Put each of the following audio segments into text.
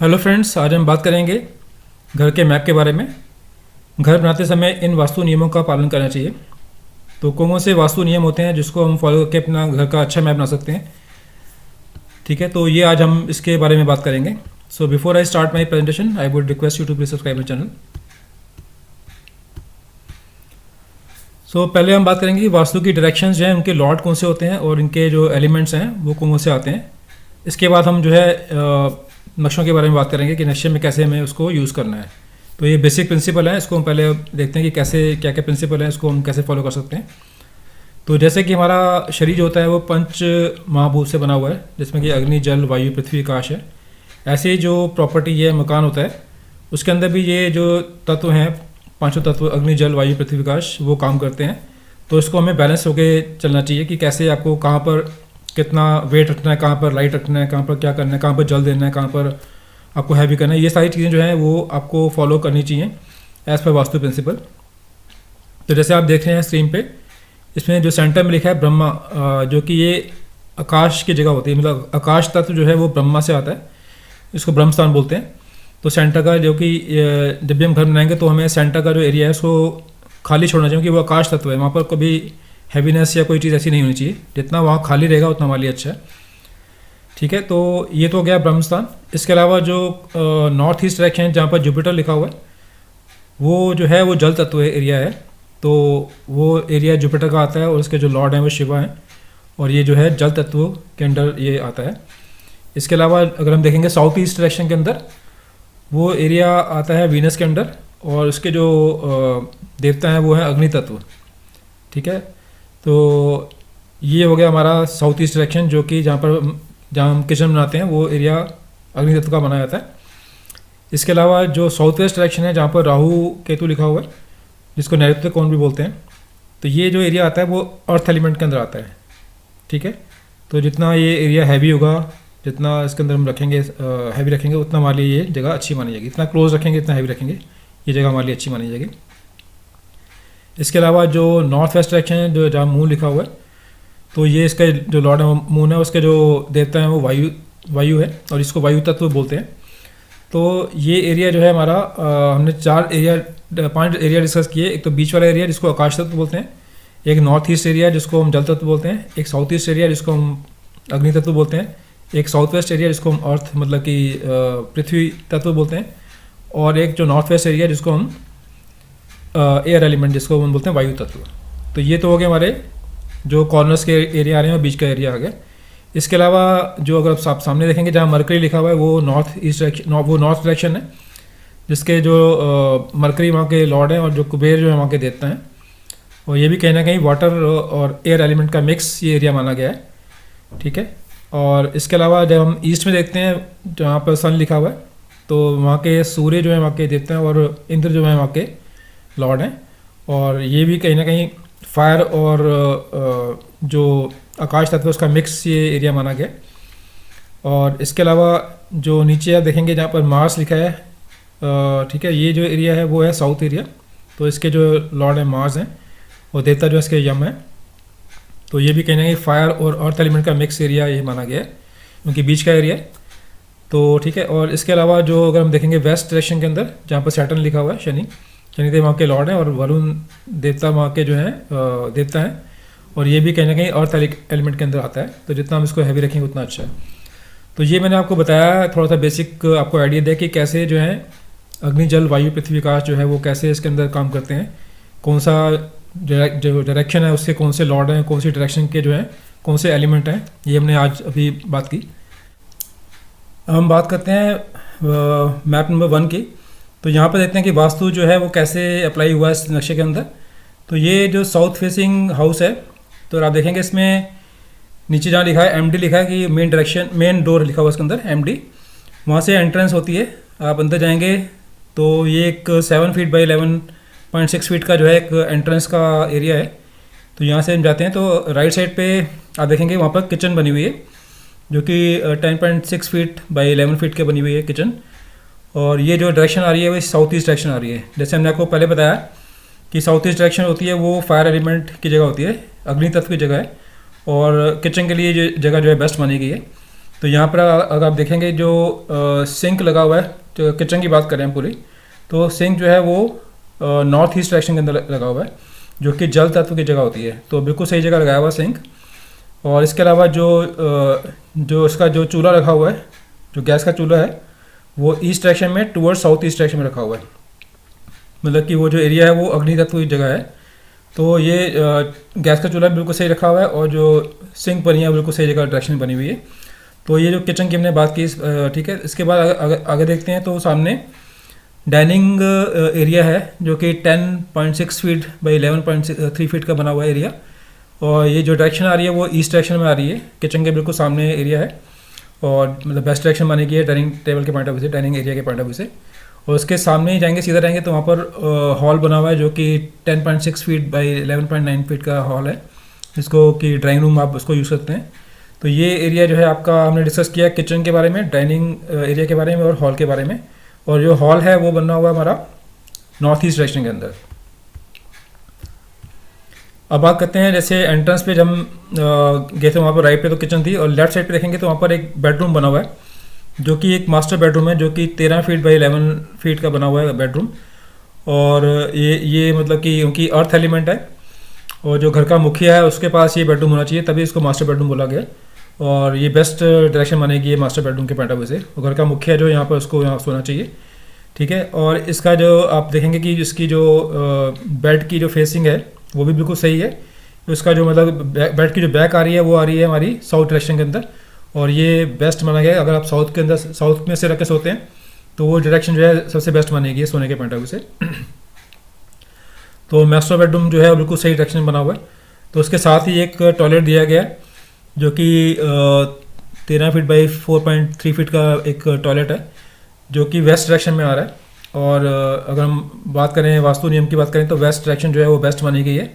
Hello friends, आज हम बात करेंगे घर के मैप के बारे में। घर बनाते समय इन वास्तु नियमों का पालन करना चाहिए। तो कौन से वास्तु नियम होते हैं जिसको हम फॉलो करके अपना घर का अच्छा मैप बना सकते हैं। ठीक है, तो ये आज हम इसके बारे में बात करेंगे। So before I start my presentation I would request you to please subscribe my channel. So पहले हम बात करेंगे कि वास्तु की डायरेक्शंस जो हैं उनके लॉर्ड कौन से होते हैं और इनके जो एलिमेंट्स हैं वो कौन से आते हैं। इसके बाद हम जो है नक्शों के बारे में बात करेंगे कि नक्शे में कैसे हमें उसको यूज़ करना है। तो ये बेसिक प्रिंसिपल है, इसको हम पहले देखते हैं कि कैसे क्या क्या प्रिंसिपल है, इसको हम कैसे फॉलो कर सकते हैं। तो जैसे कि हमारा शरीर जो होता है वो पंच महाभूत से बना हुआ है, जिसमें कि अग्नि, जल, वायु, पृथ्वी, आकाश है। ऐसे जो प्रॉपर्टी ये मकान होता है उसके अंदर भी ये जो तत्व हैं, पांचों तत्व अग्नि, जल, वायु, पृथ्वी, आकाश, वो काम करते हैं। तो इसको हमें बैलेंस होकर चलना चाहिए कि कैसे आपको कहाँ पर कितना वेट रखना है, कहाँ पर लाइट रखना है, कहाँ पर क्या करना है, कहाँ पर जल देना है, कहाँ पर आपको हैवी करना है। ये सारी चीज़ें जो हैं वो आपको फॉलो करनी चाहिए एज़ पर वास्तु प्रिंसिपल। तो जैसे आप देख रहे हैं स्क्रीन पे, इसमें जो सेंटर में लिखा है ब्रह्मा, जो कि ये आकाश की जगह होती है, मतलब आकाश तत्व जो है वो ब्रह्मा से आता है, इसको ब्रह्म स्थान बोलते हैं। तो सेंटर का जो कि जब भी हम घर बनाएंगे तो हमें सेंटर का जो एरिया है उसको खाली छोड़ना चाहिए, क्योंकि वो आकाश तत्व है, वहाँ पर कभी हैवीनेस या कोई चीज़ ऐसी नहीं होनी चाहिए। जितना वहाँ खाली रहेगा उतना हमारे लिए अच्छा है। ठीक है, तो ये तो हो गया ब्रह्मस्थान। इसके अलावा जो नॉर्थ ईस्ट डायरेक्शन है जहाँ पर जुपिटर लिखा हुआ है, वो जो है वो जल तत्व एरिया है। तो वो एरिया जुपिटर का आता है और इसके जो लॉर्ड हैं वो शिवा हैं, और ये जो है जल तत्व के अंडर ये आता है। इसके अलावा अगर हम देखेंगे साउथ ईस्ट डायरेक्शन के अंदर, वो एरिया आता है वीनस के अंडर, और उसके जो देवता हैं वो हैं अग्नि तत्व। ठीक है, तो ये हो गया हमारा साउथ ईस्ट डायरेक्शन, जो कि जहाँ हम किचन बनाते हैं वो एरिया अग्नि तत्व का बनाया जाता है। इसके अलावा जो साउथ वेस्ट डायरेक्शन है जहाँ पर राहु केतु लिखा हुआ है, जिसको नैऋत्य कोण भी बोलते हैं, तो ये जो एरिया आता है वो अर्थ एलिमेंट के अंदर आता है। ठीक है, तो जितना ये एरिया हैवी होगा, जितना इसके अंदर हम रखेंगे हैवी रखेंगे, उतना हमारे लिए ये जगह अच्छी मानी जाएगी। इतना क्लोज रखेंगे, इतना हैवी रखेंगे, ये जगह हमारे लिए अच्छी मानी जाएगी। इसके अलावा जो नॉर्थ वेस्ट डायरेक्शन है, जो जहाँ मून लिखा हुआ है, तो ये इसका जो लॉर्ड है मून है, उसके जो देवता हैं वो वायु है, और इसको वायु तत्व बोलते हैं। तो ये एरिया जो है हमारा, हमने 5 एरिया डिस्कस किए। एक तो बीच वाला एरिया जिसको आकाश तत्व बोलते हैं, एक नॉर्थ ईस्ट एरिया जिसको हम जल तत्व बोलते हैं, एक साउथ ईस्ट एरिया जिसको हम अग्नि तत्व बोलते हैं, एक साउथ वेस्ट एरिया जिसको हम अर्थ मतलब कि पृथ्वी तत्व बोलते हैं, और एक जो नॉर्थ वेस्ट एरिया जिसको हम एयर एलिमेंट जिसको हम बोलते हैं वायु तत्व। तो ये तो हो गए हमारे जो कॉर्नर्स के एरिया आ रहे हैं और बीच का एरिया आ गया। इसके अलावा जो अगर आप सामने देखेंगे जहाँ मरकरी लिखा हुआ है, वो नॉर्थ ईस्ट डायरेक्शन, वो नॉर्थ डायरेक्शन है, जिसके जो मरकरी वहाँ के लॉर्ड हैं और जो कुबेर जो है वहाँ के देवता हैं। और ये भी कहीं ना कहीं वाटर और एयर एलिमेंट का मिक्स ये एरिया माना गया है। ठीक है, और इसके अलावा जब हम ईस्ट में देखते हैं जहाँ पर सन लिखा हुआ है, तो वहाँ के सूर्य जो है वहाँ के देवता हैं, और इंद्र जो है वहाँ के लॉर्ड हैं। और ये भी कहीं ना कहीं फायर और जो आकाश तत्व उसका मिक्स ये एरिया माना गया। और इसके अलावा जो नीचे आप देखेंगे जहाँ पर मार्स लिखा है, ठीक है, ये जो एरिया है वो है साउथ एरिया। तो इसके जो लॉर्ड हैं मार्स हैं, और देवता जो इसके यम है। तो ये भी कहीं ना कहीं फायर और अर्थ एलिमेंट का मिक्स एरिया ये माना गया है, क्योंकि बीच का एरिया है। तो ठीक है, और इसके अलावा जो अगर हम देखेंगे वेस्ट डायरेक्शन के अंदर जहाँ पर सैटर्न लिखा हुआ है, शनिदेव वहाँ के लॉर्ड हैं, और वरुण देवता वहाँ के जो हैं देवता हैं। और ये भी कहीं ना कहीं अर्थ एलिमेंट के अंदर आता है। तो जितना हम इसको हैवी रखेंगे उतना अच्छा है। तो ये मैंने आपको बताया, थोड़ा सा बेसिक आपको आइडिया दिया कि कैसे जो है अग्नि, जल, वायु, पृथ्वी, आकाश जो है वो कैसे इसके अंदर काम करते हैं, कौन सा जो डायरेक्शन है उसके कौन से लॉर्ड हैं, कौन सी डायरेक्शन के जो हैं कौन से एलिमेंट हैं, ये हमने आज अभी बात की। हम बात करते हैं मैप नंबर 1 की। तो यहाँ पर देखते हैं कि वास्तु जो है वो कैसे अप्लाई हुआ है इस नक्शे के अंदर। तो ये जो साउथ फेसिंग हाउस है, तो आप देखेंगे इसमें नीचे जहाँ लिखा है MD लिखा है कि मेन डोर लिखा हुआ है इसके अंदर MD, वहाँ से एंट्रेंस होती है। आप अंदर जाएंगे तो ये एक 7 फीट बाई 11.6 फीट का जो है एक एंट्रेंस का एरिया है। तो यहाँ से हम जाते हैं तो राइट साइड पे आप देखेंगे वहाँ पर किचन बनी हुई है, जो कि 10.6 फीट बाई 11 फीट के बनी हुई है किचन। और ये जो डायरेक्शन आ रही है वो साउथ ईस्ट डायरेक्शन आ रही है। जैसे हमने आपको पहले बताया कि साउथ ईस्ट डायरेक्शन होती है वो फायर एलिमेंट की जगह होती है, अग्नि तत्व की जगह है, और किचन के लिए जो जगह जो है बेस्ट मानी गई है। तो यहाँ पर अगर आप देखेंगे जो सिंक लगा हुआ है, जो किचन की बात करें हम पूरी, तो सिंक जो है वो नॉर्थ ईस्ट डायरेक्शन के अंदर लगा हुआ है, जो कि जल तत्व की जगह होती है। तो बिल्कुल सही जगह लगाया हुआ सिंक। और इसके अलावा जो इसका जो चूल्हा रखा हुआ है, जो गैस का चूल्हा है, वो ईस्ट डायरेक्शन में टूवर्ड साउथ ईस्ट डायरेक्शन में रखा हुआ है। मतलब कि वो जो एरिया है वो अग्नि तत्व की जगह है। तो ये गैस का चूल्हा बिल्कुल सही रखा हुआ है, और जो सिंक बनी है बिल्कुल सही जगह डायरेक्शन बनी हुई है। तो ये जो किचन की हमने बात की, ठीक है। इसके बाद आगे देखते हैं, तो सामने डाइनिंग एरिया है, जो कि 10.6 फीट बाई 11.3 फीट का बना हुआ एरिया। और ये जो डायरेक्शन आ रही है वो ईस्ट डायरेक्शन में आ रही है, किचन के बिल्कुल सामने एरिया है, और मतलब बेस्ट डायरेक्शन मानी गई है डाइनिंग टेबल के पॉइंट ऑफ व्यू से, डाइनिंग एरिया के पॉइंट ऑफ व्यू से। और उसके सामने ही जाएंगे, सीधा रहेंगे तो वहाँ पर हॉल बना हुआ है, जो कि 10.6 फीट बाई 11.9 फीट का हॉल है, जिसको कि ड्राइंग रूम आप उसको यूज़ करते हैं। तो ये एरिया जो है आपका हमने डिस्कस किया किचन के बारे में, डाइनिंग एरिया के बारे में और हॉल के बारे में। और जो हॉल है वो बनना हुआ है हमारा नॉर्थ ईस्ट डायरेक्शन के अंदर। अब बात करते हैं, जैसे एंट्रेंस पे जब हम गए थे वहाँ पर राइट पे तो किचन थी, और लेफ्ट साइड पे देखेंगे तो वहाँ पर एक बेडरूम बना हुआ है, जो कि एक मास्टर बेडरूम है, जो कि 13 फीट बाई 11 फीट का बना हुआ है बेडरूम। और ये मतलब कि उनकी अर्थ एलिमेंट है, और जो घर का मुखिया है उसके पास ये बेडरूम होना चाहिए, तभी इसको मास्टर बेडरूम बोला गया। और ये बेस्ट डायरेक्शन मानेगी ये मास्टर बेडरूम के पॉइंट ऑफ व्यू से, और घर का मुखिया जो यहाँ पर उसको यहाँ सोना चाहिए, ठीक है। और इसका जो आप देखेंगे कि इसकी जो बेड की जो फेसिंग है वो भी बिल्कुल सही है। उसका जो मतलब बेड की जो बैक आ रही है वो आ रही है हमारी साउथ डायरेक्शन के अंदर, और ये बेस्ट माना गया है। अगर आप साउथ के अंदर, साउथ में से रख के सोते हैं तो वो डायरेक्शन जो है सबसे बेस्ट मानेगी सोने के पॉइंट ऑफ व्यू से। तो मास्टर बेडरूम जो है बिल्कुल सही डायरेक्शन बना हुआ है। तो उसके साथ ही एक टॉयलेट दिया गया है, जो कि 13 फीट बाई 4.3 फीट का एक टॉयलेट है, जो कि वेस्ट डायरेक्शन में आ रहा है। और अगर हम बात करें वास्तु नियम की बात करें तो वेस्ट डायरेक्शन जो है वो बेस्ट मानी गई है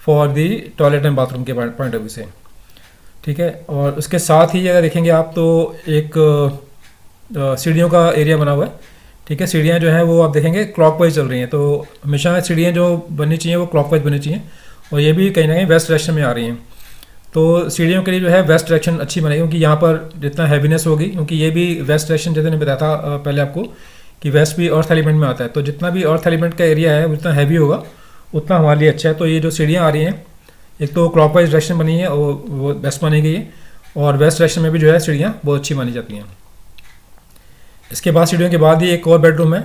for the toilet and bathroom के पॉइंट ऑफ व्यू से, ठीक है। और उसके साथ ही अगर देखेंगे आप तो एक सीढ़ियों का एरिया बना हुआ है, ठीक है। सीढ़ियाँ जो हैं वो आप देखेंगे क्लॉकवाइज चल रही हैं, तो हमेशा सीढ़ियाँ जो बननी चाहिए वो क्लॉकवाइज बननी चाहिए, और ये भी कहीं ना कहीं वेस्ट डायरेक्शन में आ रही हैं। तो सीढ़ियों के लिए जो है वेस्ट डायरेक्शन अच्छी बनेगी, क्योंकि यहाँ पर जितना हैवीनेस होगी, क्योंकि ये भी वेस्ट डायरेक्शन जैसे मैंने बताया था पहले आपको कि वेस्ट भी अर्थ एलिमेंट में आता है, तो जितना भी अर्थ एलिमेंट का एरिया है उतना हैवी होगा उतना हमारे लिए अच्छा है। तो ये जो सीढ़ियाँ आ रही हैं, एक तो क्लॉकवाइज डायरेक्शन बनी है और वो बेस्ट मानी गई है, और वेस्ट डायरेक्शन में भी जो है सीढ़ियाँ बहुत अच्छी मानी जाती हैं। इसके बाद सीढ़ियों के बाद ही एक और बेडरूम है,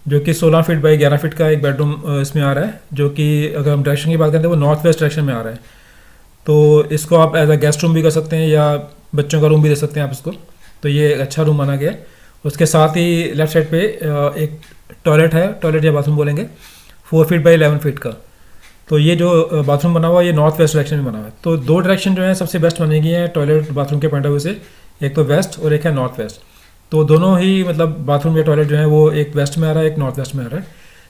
जो कि 16 फीट बाई 11 फीट का एक बेडरूम इसमें आ रहा है, जो कि अगर हम डायरेक्शन की बात करें तो वो नॉर्थ वेस्ट डायरेक्शन में आ रहा है। तो इसको आप एज अ गेस्ट रूम भी कर सकते हैं, या बच्चों का रूम भी दे सकते हैं आप इसको। तो ये अच्छा रूम माना गया है। उसके साथ ही लेफ्ट साइड पे एक टॉयलेट है, टॉयलेट या बाथरूम बोलेंगे, 4 फीट बाई 11 फीट का। तो ये जो बाथरूम बना हुआ है ये नॉर्थ वेस्ट डायरेक्शन में बना हुआ है। तो दो डायरेक्शन जो है सबसे बेस्ट मानी गई है टॉयलेट बाथरूम के पॉइंट ऑफ व्यू से, एक तो वेस्ट और एक है नॉर्थ वेस्ट। तो दोनों ही मतलब बाथरूम या टॉयलेट जो है वो एक वेस्ट में आ रहा है, एक नॉर्थ वेस्ट में आ रहा है,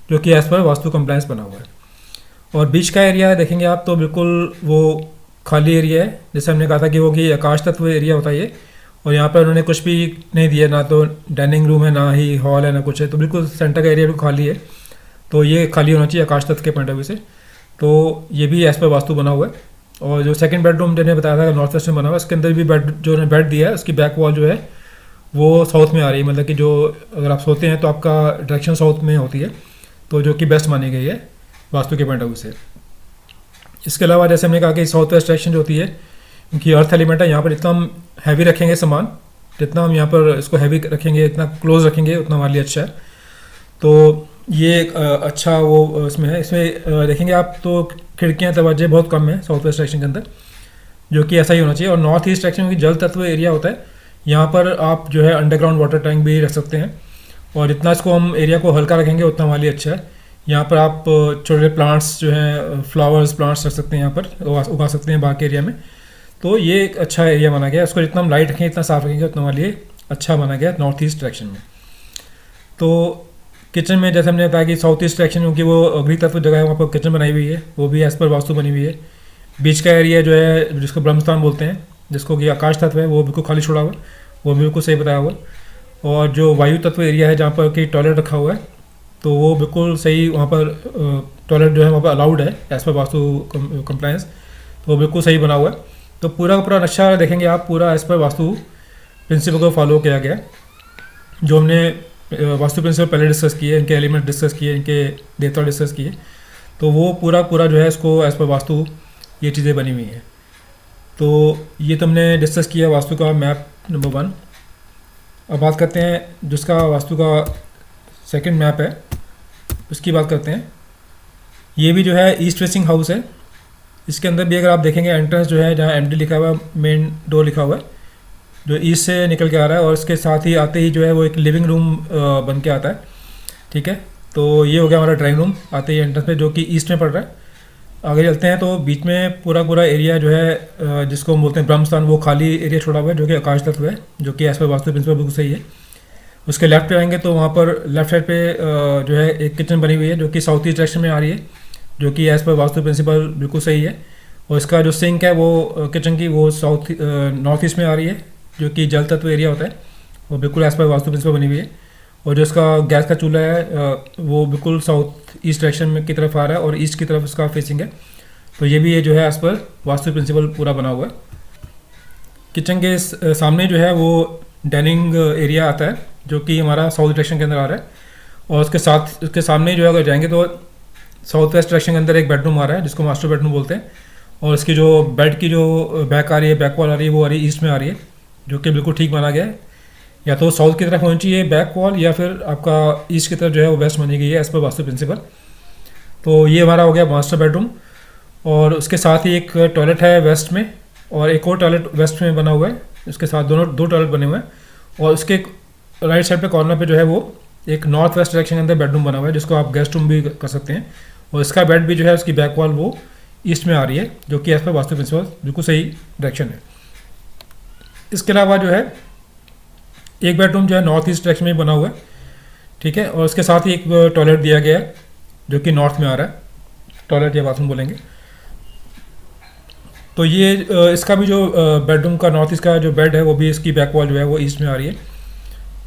जो कि एज पर वास्तु कंप्लायंस बना हुआ है। और बीच का एरिया देखेंगे आप तो बिल्कुल वो खाली एरिया है, जैसे हमने कहा था कि वो कि आकाश तत्व एरिया होता है ये। और यहाँ पर उन्होंने कुछ भी नहीं दिया, ना तो डाइनिंग रूम है, ना ही हॉल है, ना कुछ है। तो बिल्कुल सेंटर का एरिया भी खाली है, तो ये खाली होना चाहिए आकाश तत्व के पॉइंट ऑफ व्यू से। तो ये भी एज पर वास्तु बना हुआ है। और जो सेकंड बेडरूम जो बताया था नॉर्थ वेस्ट में बना हुआ है, इसके अंदर भी बेड जो बेड दिया है उसकी बैक वॉल जो है वो साउथ में आ रही है, मतलब कि जो अगर आप सोते हैं तो आपका डायरेक्शन साउथ में होती है, तो जो कि बेस्ट मानी गई है वास्तु के पॉइंट ऑफ व्यू से। इसके अलावा जैसे हमने कहा कि साउथ वेस्ट डायरेक्शन जो होती है, क्योंकि अर्थ एलिमेंट है, यहाँ पर जितना हम हैवी रखेंगे सामान, जितना हम यहाँ पर इसको हैवी रखेंगे, इतना क्लोज रखेंगे, उतना हमारे लिए अच्छा है। तो ये एक अच्छा वो इसमें है। इसमें देखेंगे आप तो खिड़कियाँ दरवाजे बहुत कम है साउथ वेस्ट डायरेक्शन के अंदर, जो कि ऐसा ही होना चाहिए। और नॉर्थ ईस्ट डायरेक्शन में जल तत्व एरिया होता है, यहाँ पर आप जो है अंडरग्राउंड वाटर टैंक भी रख सकते हैं, और जितना इसको हम एरिया को हल्का रखेंगे उतना हमारे लिए अच्छा है। यहाँ पर आप छोटे प्लांट्स जो हैं, फ्लावर्स प्लांट्स रख सकते हैं, यहाँ पर उगा सकते हैं बाकी एरिया में। तो ये एक अच्छा एरिया माना गया, उसको जितना हम लाइट रखेंगे, इतना साफ रखेंगे, उतना हमारे लिए अच्छा माना गया नॉर्थ ईस्ट डायरेक्शन में। तो किचन में जैसे हमने बताया कि साउथ ईस्ट डायरेक्शन, क्योंकि वो अग्नि तत्व जगह है, वहाँ पर किचन बनाई हुई है, वो भी एज पर वास्तु बनी हुई है। बीच का एरिया जो है जिसको ब्रह्मस्थान बोलते हैं, जिसको कि आकाश तत्व है, वो बिल्कुल खाली छोड़ा हुआ है, वो बिल्कुल सही बताया हुआ। और जो वायु तत्व एरिया है जहाँ पर कि टॉयलेट रखा हुआ है, तो वो बिल्कुल सही, वहाँ पर टॉयलेट जो है वहाँ पर अलाउड है एज पर वास्तु कंप्लायंस, तो वो बिल्कुल सही बना हुआ है। तो पूरा का पूरा नक्शा देखेंगे आप, पूरा एज पर वास्तु प्रिंसिपल को फॉलो किया गया, जो हमने वास्तु प्रिंसिपल पहले डिस्कस किए, इनके एलिमेंट डिस्कस किए, इनके देवता डिस्कस किए, तो वो पूरा पूरा जो है इसको एज पर वास्तु ये चीज़ें बनी हुई हैं। तो ये तुमने डिस्कस किया वास्तु का मैप नंबर 1। अब बात करते हैं जिसका वास्तु का सेकंड मैप है, उसकी बात करते हैं। ये भी जो है ईस्ट फेसिंग हाउस है। इसके अंदर भी अगर आप देखेंगे एंट्रेंस जो है, जहाँ एंट्री लिखा हुआ है, मेन डोर लिखा हुआ है, जो ईस्ट से निकल के आ रहा है, और इसके साथ ही आते ही जो है वो एक लिविंग रूम बन के आता है। ठीक है, तो ये हो गया हमारा ड्राइंग रूम आते ही एंट्रेंस पे, जो कि ईस्ट में पड़ रहा है। आगे चलते हैं तो बीच में पूरा पूरा एरिया जो है जिसको हम बोलते हैं ब्रह्मस्थान, वो खाली एरिया छोड़ा हुआ है, जो कि आकाश तत्व है, जो कि एज पर वास्तु प्रिंसिपल बिल्कुल सही है। उसके लेफ्ट पे आएंगे तो वहाँ पर लेफ्ट साइड पे जो है एक किचन बनी हुई है, जो कि साउथ ईस्ट डायरेक्शन में आ रही है, जो कि एज पर वास्तु प्रिंसिपल बिल्कुल सही है। और इसका जो सिंक है वो किचन की वो नॉर्थ ईस्ट में आ रही है, जो कि जल तत्व एरिया होता है, वो बिल्कुल एज पर वास्तु प्रिंसिपल बनी हुई है। और जो इसका गैस का चूल्हा है वो बिल्कुल साउथ ईस्ट डायरेक्शन में की तरफ आ रहा है, और ईस्ट की तरफ इसका फेसिंग है। तो ये भी ये जो है एज पर वास्तु प्रिंसिपल पूरा बना हुआ है। किचन के सामने जो है वो डाइनिंग एरिया आता है, जो कि हमारा साउथ डायरेक्शन के अंदर आ रहा है। और उसके सामने जो है अगर जाएंगे तो साउथ वेस्ट डायरेक्शन के अंदर एक बेडरूम आ रहा है, जिसको मास्टर बेडरूम बोलते हैं। और इसकी जो बेड की जो बैक आ रही है, बैक वॉल आ रही है, वो आ रही है ईस्ट में आ रही है, जो कि बिल्कुल ठीक माना गया है। या तो साउथ की तरफ होनी चाहिए बैक वॉल, या फिर आपका ईस्ट की तरफ जो है वो वेस्ट मानी गई है एज पर वास्तु प्रिंसिपल। तो ये हमारा हो गया मास्टर बेडरूम। और उसके साथ ही एक टॉयलेट है वेस्ट में, और एक और टॉयलेट वेस्ट में बना हुआ है। इसके साथ दो टॉयलेट बने हुए हैं। और उसके राइट साइड पे कॉर्नर पे जो है वो एक नॉर्थ वेस्ट डायरेक्शन के अंदर बेडरूम बना हुआ है, जिसको आप गेस्ट रूम भी कर सकते हैं। और इसका बेड भी जो है उसकी बैक वॉल वो ईस्ट में आ रही है, जो कि एज पर वास्तु प्रिंसिपल बिल्कुल सही डायरेक्शन है। इसके अलावा जो है एक बेडरूम जो है नॉर्थ ईस्ट डायरेक्शन में बना हुआ है। ठीक है, और उसके साथ ही एक टॉयलेट दिया गया है, जो कि नॉर्थ में आ रहा है, टॉयलेट या बाथरूम बोलेंगे। तो ये इसका भी जो बेडरूम का नॉर्थ ईस्ट का जो बेड है, वो भी इसकी बैक वॉल जो है वो ईस्ट में आ रही है,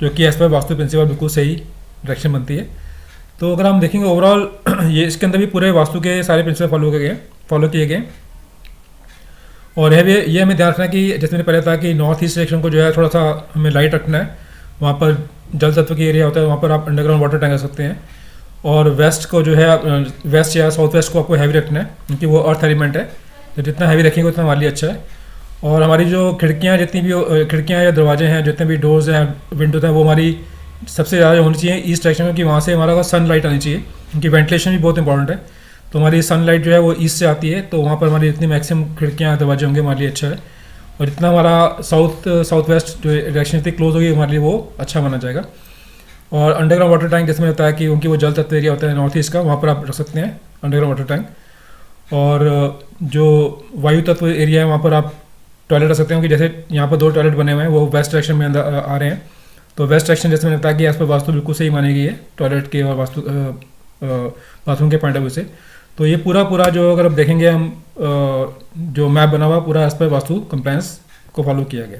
जो कि एज पर वास्तु प्रिंसिपल बिल्कुल सही डायरेक्शन बनती है। तो अगर हम देखेंगे ओवरऑल ये इसके अंदर भी पूरे वास्तु के सारे प्रिंसिपल फॉलो किए गए। और ये हमें ध्यान रखना है कि जैसे मैंने पहले था कि नॉर्थ ईस्ट डायरेक्शन को जो है थोड़ा सा हमें लाइट रखना है। वहाँ पर जल तत्व की एरिया होता है, वहाँ पर आप अंडरग्राउंड वाटर टैंक रख सकते हैं। और वेस्ट को जो है वेस्ट या साउथ वेस्ट को आपको हैवी रखना है, क्योंकि वो अर्थ एलिमेंट है, तो जितना हैवी रखेंगे उतना हमारे लिए अच्छा है। और हमारी जो खिड़कियाँ जितनी भी खिड़कियाँ या दरवाजे हैं, जितने भी डोर्स हैं, विंडोज हैं, वो हमारी सबसे ज़्यादा होनी चाहिए ईस्ट डायरेक्शन में, कि वहाँ से हमारा सनलाइट आनी चाहिए, क्योंकि वेंटिलेशन भी बहुत इंपॉर्टेंट है। तो हमारी सनलाइट जो है वो ईस्ट से आती है, तो वहाँ पर हमारी जितनी मैक्सिमम खिड़कियाँ दरवाजे होंगे हमारे लिए अच्छा है। और जितना हमारा साउथ वेस्ट जो डायरेक्शन इतनी क्लोज होगी हमारे लिए वो अच्छा माना जाएगा। और अंडरग्राउंड वाटर टैंक जैसे मैंने बताया कि उनकी वो जल तत्व एरिया होता है नॉर्थ ईस्ट का, वहाँ पर आप रख सकते हैं अंडरग्राउंड वाटर टैंक। और जो वायु तत्व एरिया है वहाँ पर आप टॉयलेट रख सकते हैं, कि जैसे यहाँ पर 2 टॉयलेट बने हुए हैं, वो वेस्ट डायरेक्शन में अंदर आ रहे हैं। तो वेस्ट डायरेक्शन जैसे मैंने बताया कि आस पर वास्तु बिल्कुल सही मानी गई है टॉयलेट के और बाथरूम के पॉइंट ऑफ व्यू से। तो ये पूरा जो अगर आप देखेंगे हम जो मैप बना हुआ पूरा एज पर वास्तु कंप्लायंस को फॉलो किया गया।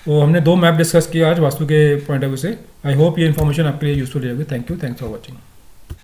तो हमने 2 मैप डिस्कस किया आज वास्तु के पॉइंट ऑफ व्यू से। आई होप ये इन्फॉर्मेशन आपके लिए यूजफुल रहेगी। Thanks for watching.